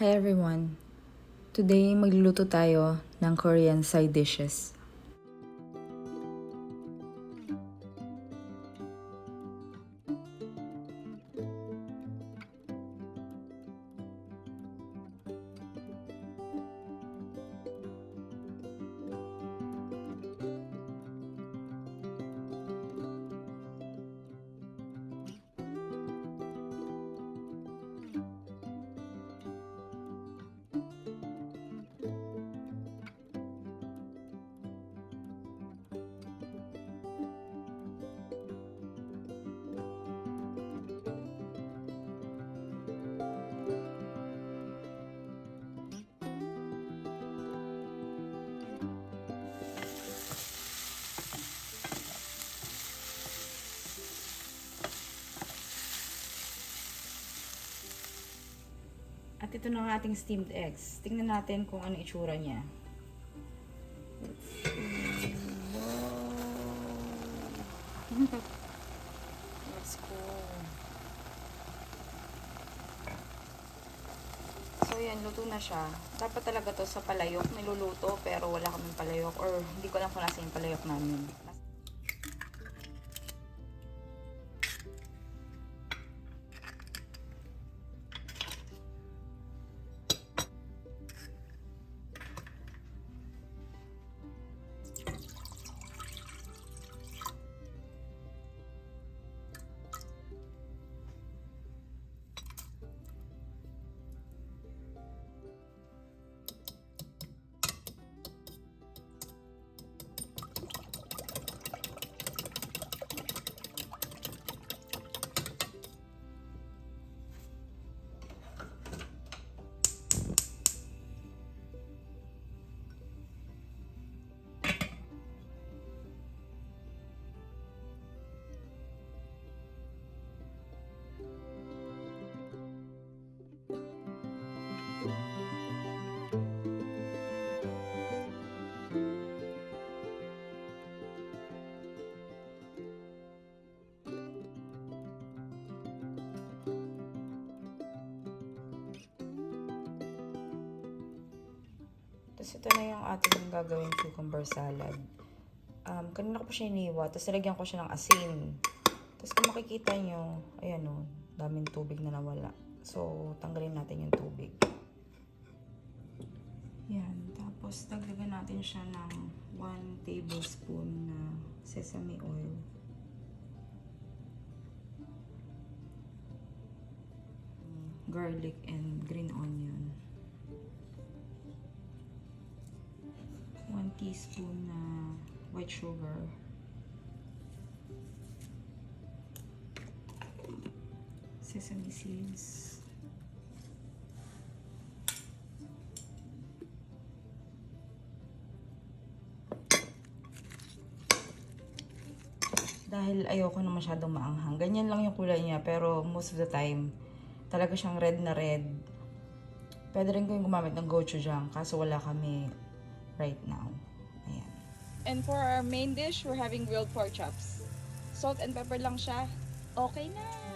Hi everyone! Today magluluto tayo ng Korean side dishes. At ito na ang ating steamed eggs. Tingnan natin kung ano itsura niya. Wow! Let's go! So yan, luto na siya. Dapat talaga to sa palayok niluluto, pero wala kaming palayok, or hindi ko alam kung nasa yung palayok namin. Tapos ito na yung ating gagawing cucumber salad. Kanina ko pa siya iniwa, tapos nilagyan ko siya ng asin. Tapos kung makikita nyo, ayan o, daming tubig na nawala. So, tanggalin natin yung tubig. Yan, tapos dagdagan natin siya ng 1 tablespoon na sesame oil. Garlic and green onion. 1 teaspoon na white sugar. Sesame seeds. Dahil ayoko na masyadong maanghang. Ganyan lang yung kulay niya, pero most of the time, talaga siyang red na red. Pwede rin kayong gumamit ng gochujang, kaso wala kami right now. Ayan. And for our main dish, we're having grilled pork chops. Salt and pepper lang siya. Okay na!